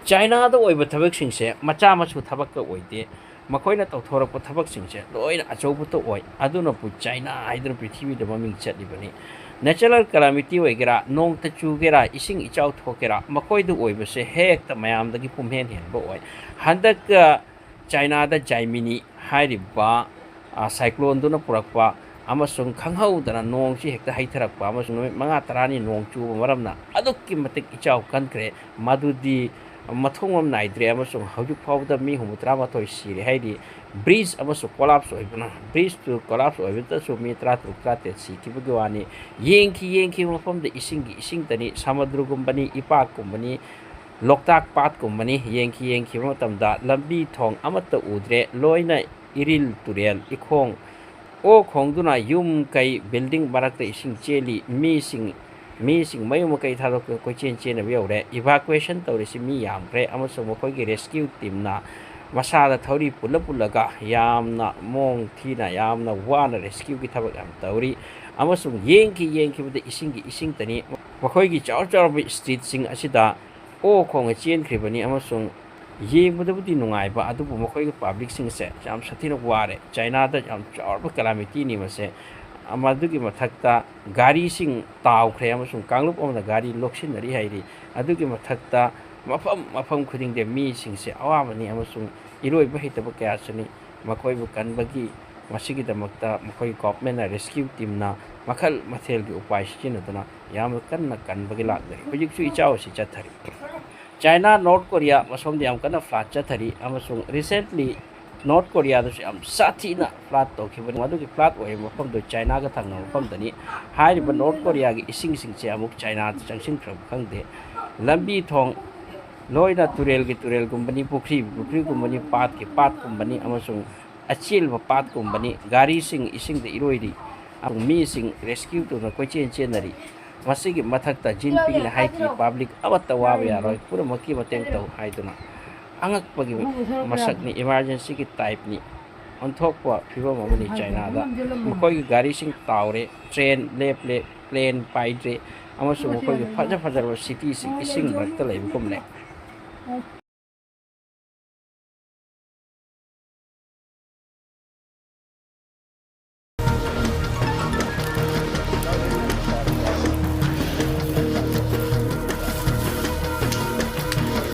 ꯆꯥꯏꯅꯥꯗ ꯑꯣꯏꯕ ꯊꯕꯛꯁꯤꯡꯁꯦ ꯃꯆꯥ ꯃꯁꯨ ꯊꯕꯛꯀ ꯑꯣꯏꯗꯦ ꯃꯈꯣꯏꯅ ꯇꯧꯊꯣꯔꯛꯄ ꯊꯕꯛꯁꯤꯡꯁꯦ ꯂꯣꯏꯅ ꯑꯆꯧꯕꯇ ꯑꯣꯏ ꯑꯗꯨꯅꯕꯨ ꯆꯥꯏꯅꯥ ꯍꯥꯏꯗꯨꯅ ꯄ꯭ꯔꯤꯊꯤꯕꯤꯗ ꯃꯃꯤꯡ ꯆꯠꯂꯤꯕꯅꯤ ꯅꯦꯆꯔꯦꯜ ꯀꯂꯥꯃꯤꯇꯤ ꯑꯣꯏꯒꯦꯔꯥ ꯅꯣꯡꯇ ꯆꯨꯒꯦꯔꯥ ꯏꯁꯤꯡ ꯏꯆꯥꯎ ꯊꯣꯛꯀꯦꯔꯥ ꯃꯈꯣꯏꯗ ꯑꯣꯏꯕꯁꯦ ꯍꯦꯛꯇ ꯃꯌꯥꯝꯗꯒꯤ ꯄꯨꯝꯍꯦꯟ ꯍꯦꯟꯕ ꯑꯣꯏ ꯍꯟꯗꯛ ꯆꯥꯏꯅꯥꯗ ꯖꯥꯏꯃꯤꯅꯤ ꯍꯥꯏꯔꯤꯕ ꯁꯥꯏꯀ꯭ꯂꯣꯟꯗꯨꯅ ꯄꯨꯔꯛꯄ ꯑꯃꯁꯨꯡ ꯈꯪꯍꯧꯗꯅ ꯅꯣꯡꯁꯤ ꯍꯦꯛꯇ ꯍꯩꯊꯔꯛꯄ ꯑꯃꯁꯨꯡ ꯅꯨꯃꯤꯠ 5-10ꯅꯤ ꯅꯣꯡ ꯆꯨꯕ ꯃꯔꯝꯅ ꯑꯗꯨꯛꯀꯤ ꯃꯇꯤꯛ ꯏꯆꯥꯎ ꯀꯟꯈ꯭ꯔꯦ ꯃꯗꯨꯗꯤ ꯃꯊꯣꯡ ꯅꯥꯏꯗ꯭ꯔꯦ ꯑꯃꯁꯨꯡ ꯍꯧꯖꯤꯛ ꯐꯥꯎꯕꯗ ꯃꯤ 38 ꯁꯤꯔꯦ ꯍꯥꯏꯗꯤ ꯕ꯭ꯔꯤꯖ ꯑꯃꯁꯨ ꯀꯣꯂꯥꯞꯁ ꯑꯣꯏꯕꯅ ꯕ꯭ꯔꯤꯖꯇꯨ ꯀꯣꯂꯥꯞꯁ ꯑꯣꯏꯕꯗꯁꯨ ꯃꯤ 36-37 ꯁꯤꯈꯤꯕꯒꯤ ꯋꯥꯅꯤ ꯌꯦꯡꯈꯤꯕ ꯃꯐꯝꯗ ꯏꯁꯤꯡꯇꯅꯤ ꯁꯃꯨꯗ꯭ꯔꯒꯨꯝꯕꯅꯤ ꯏꯄꯥꯛꯀꯨꯝꯕꯅꯤ ꯂꯣꯛꯇꯥꯛ ꯄꯥꯠꯀꯨꯝꯕꯅꯤ ꯌꯦꯡꯈꯤꯕ ꯃꯇꯝꯗ ꯂꯝꯕꯤ ꯊꯣꯡ ꯑꯃꯠꯇ ꯎꯗ꯭ꯔꯦ ꯂꯣꯏꯅ ꯏꯔꯤꯜ ꯇꯨꯔꯦꯜ ꯏꯈꯣꯡ ꯈꯣꯡꯗꯨꯅ ꯌꯨꯝ ꯀꯩ ꯕꯤꯜꯗꯤꯡ ꯃꯔꯛꯇ ꯏꯁꯤꯡ ꯆꯦꯜꯂꯤ ꯃꯤꯁꯤꯡ ꯃꯌꯨꯝ ꯃꯀꯩ ꯊꯥꯗꯣꯛꯇꯨꯅ ꯀꯣꯏꯆꯦꯟ ꯆꯦꯟꯅꯕ ꯌꯧꯔꯦ ꯏꯚꯥꯀꯨꯋꯦꯁꯟ ꯇꯧꯔꯤꯁꯤ ꯃꯤ ꯌꯥꯝꯈ꯭ꯔꯦ ꯑꯃꯁꯨꯡ ꯃꯈꯣꯏꯒꯤ ꯔꯦꯁꯀ꯭ꯌꯨ ꯇꯤꯝꯅ ꯃꯁꯥꯗ ꯊꯧꯔꯤ ꯄꯨꯜꯂꯒ ꯌꯥꯝꯅ ꯃꯑꯣꯡ ꯊꯤꯅ ꯌꯥꯝꯅ ꯋꯥꯅ ꯔꯦꯁꯀ꯭ꯌꯨꯒꯤ ꯊꯕꯛ ꯌꯥꯝ ꯇꯧꯔꯤ ꯑꯃꯁꯨꯡ ꯌꯦꯡꯈꯤꯕꯗ ꯏꯁꯤꯡꯇꯅꯤ ꯃꯈꯣꯏꯒꯤ ꯆꯥꯎꯔꯕ ꯏꯁꯇ꯭ꯔꯤꯠꯁꯤꯡ ꯑꯁꯤꯗ ꯈꯣꯡꯅ ꯆꯦꯟꯈ꯭ꯔꯤꯕꯅꯤ ꯑꯃꯁꯨꯡ ꯌꯦꯡꯕꯗꯕꯨꯗꯤ ꯅꯨꯡꯉꯥꯏꯕ ꯑꯗꯨꯕꯨ ꯃꯈꯣꯏꯒꯤ ꯄꯥꯕ꯭ꯂꯤꯛꯁꯤꯡꯁꯦ ꯌꯥꯝ ꯁꯥꯊꯤꯅ ꯋꯥꯔꯦ ꯆꯥꯏꯅꯥꯗ ꯌꯥꯝ ꯆꯥꯎꯔꯕ ꯀꯦꯂꯥꯃꯤꯇꯤꯅꯤ ꯃꯁꯦ ꯃꯗꯨꯒꯤ ꯃꯊꯛꯇ ꯒꯥꯔꯤꯁꯤꯡ ꯇꯥꯎꯈ꯭ꯔꯦ ꯑꯃꯁꯨꯡ ꯀꯥꯡꯂꯨꯞ ꯑꯃꯅ ꯒꯥꯔꯤ ꯂꯣꯛꯁꯤꯟꯅꯔꯤ ꯍꯥꯏꯔꯤ ꯑꯗꯨꯒꯤ ꯃꯊꯛꯇ ꯃꯐꯝ ꯈꯨꯗꯤꯡꯗ ꯃꯤꯁꯤꯡꯁꯦ ꯑꯋꯥꯕꯅꯤ ꯑꯃꯁꯨꯡ ꯏꯔꯣꯏꯕ ꯍꯩꯇꯕ ꯀꯌꯥꯁꯨꯅꯤ ꯃꯈꯣꯏꯕꯨ ꯀꯟꯕꯒꯤ ꯃꯁꯤꯒꯤꯗꯃꯛꯇ ꯃꯈꯣꯏ ꯒꯣꯚꯔꯟꯃꯦꯟꯠꯅ ꯔꯦꯁꯀ꯭ꯌꯨ ꯇꯤꯝꯅ ꯃꯈꯜ ꯃꯊꯦꯜꯒꯤ ꯎꯄꯥꯏ ꯁꯤꯖꯤꯟꯅꯗꯨꯅ ꯌꯥꯝꯅ ꯀꯟꯅ ꯀꯟꯕꯒꯤ ꯂꯥꯛꯅꯔꯤ ꯍꯧꯖꯤꯛꯁꯨ ꯏꯆꯥꯎ ꯑꯁꯤ ꯆꯠꯊꯔꯤ ꯆꯥꯏꯅꯥ ꯅꯣꯔꯠ ꯀꯣꯔꯤꯌꯥ ꯃꯁꯣꯝꯗ ꯌꯥꯝ ꯀꯟꯅ ꯐ꯭ꯂꯥꯠ ꯆꯠꯊꯔꯤ ꯑꯃꯁꯨꯡ ꯔꯤꯁꯦꯟꯠꯂꯤ ꯅꯣꯔꯠ ꯀꯣꯔꯤꯌꯥꯗꯁꯨ ꯌꯥꯝ ꯁꯥꯊꯤꯅ ꯐ꯭ꯂꯥꯠ ꯇꯧꯈꯤꯕꯅꯤ ꯃꯗꯨꯒꯤ ꯐ꯭ꯂꯥꯠ ꯑꯣꯏꯔꯤꯕ ꯃꯐꯝꯗꯨ ꯆꯥꯏꯅꯥꯒ ꯊꯪꯅꯕ ꯃꯐꯝꯗꯅꯤ ꯍꯥꯏꯔꯤꯕ ꯅꯣꯔꯠ ꯀꯣꯔꯤꯌꯥꯒꯤ ꯏꯁꯤꯡꯁꯤꯡꯁꯦ ꯑꯃꯨꯛ ꯆꯥꯏꯅꯥꯗ ꯆꯪꯁꯤꯟꯈ꯭ꯔꯕ ꯈꯪꯗꯦ ꯂꯝꯕꯤ ꯊꯣꯡ ꯂꯣꯏꯅ ꯇꯨꯔꯦꯜꯒꯨꯝꯕꯅꯤ ꯄꯨꯈ꯭ꯔꯤꯒꯨꯝꯕꯅꯤ ꯄꯥꯠꯀꯨꯝꯕꯅꯤ ꯑꯃꯁꯨꯡ ꯑꯆꯦꯜꯕ ꯄꯥꯠꯀꯨꯝꯕꯅꯤ ꯒꯥꯔꯤꯁꯤꯡ ꯏꯁꯤꯡꯗ ꯏꯔꯣꯏꯔꯤ ꯃꯤꯁꯤꯡ ꯔꯦꯁꯀ꯭ꯌꯨ ꯇꯧꯅ ꯀꯣꯏꯆꯦꯟ ꯆꯦꯟꯅꯔꯤ ꯃꯁꯤꯒꯤ ꯃꯊꯛꯇ ꯖꯤꯟꯄꯤꯡꯅ ꯍꯥꯏꯈꯤ ꯄꯥꯕ꯭ꯂꯤꯛ ꯑꯃꯠꯇ ꯋꯥꯕ ꯌꯥꯔꯣꯏ ꯄꯨꯝꯅꯃꯛꯀꯤ ꯃꯇꯦꯡ ꯇꯧ ꯍꯥꯏꯗꯨꯅ ꯑꯉꯛꯄꯒꯤ ꯃꯁꯛꯅꯤ ꯏꯃꯥꯔꯖꯦꯟꯁꯤꯒꯤ ꯇꯥꯏꯞꯅꯤ ꯑꯣꯟꯊꯣꯛꯄ ꯐꯤꯕꯝ ꯑꯃꯅꯤ ꯆꯥꯏꯅꯥꯗ ꯃꯈꯣꯏꯒꯤ ꯒꯥꯔꯤꯁꯤꯡ ꯇꯥꯎꯔꯦ ꯇ꯭ꯔꯦꯟ ꯂꯦꯞꯂꯦ ꯄ꯭ꯂꯦꯟ ꯄꯥꯏꯗ꯭ꯔꯦ ꯑꯃꯁꯨꯡ ꯃꯈꯣꯏꯒꯤ ꯐꯖꯔꯕ ꯁꯤꯇꯤꯁꯤꯡ ꯏꯁꯤꯡ ꯃꯔꯛꯇ ꯂꯩꯕꯒꯨꯝꯂꯦ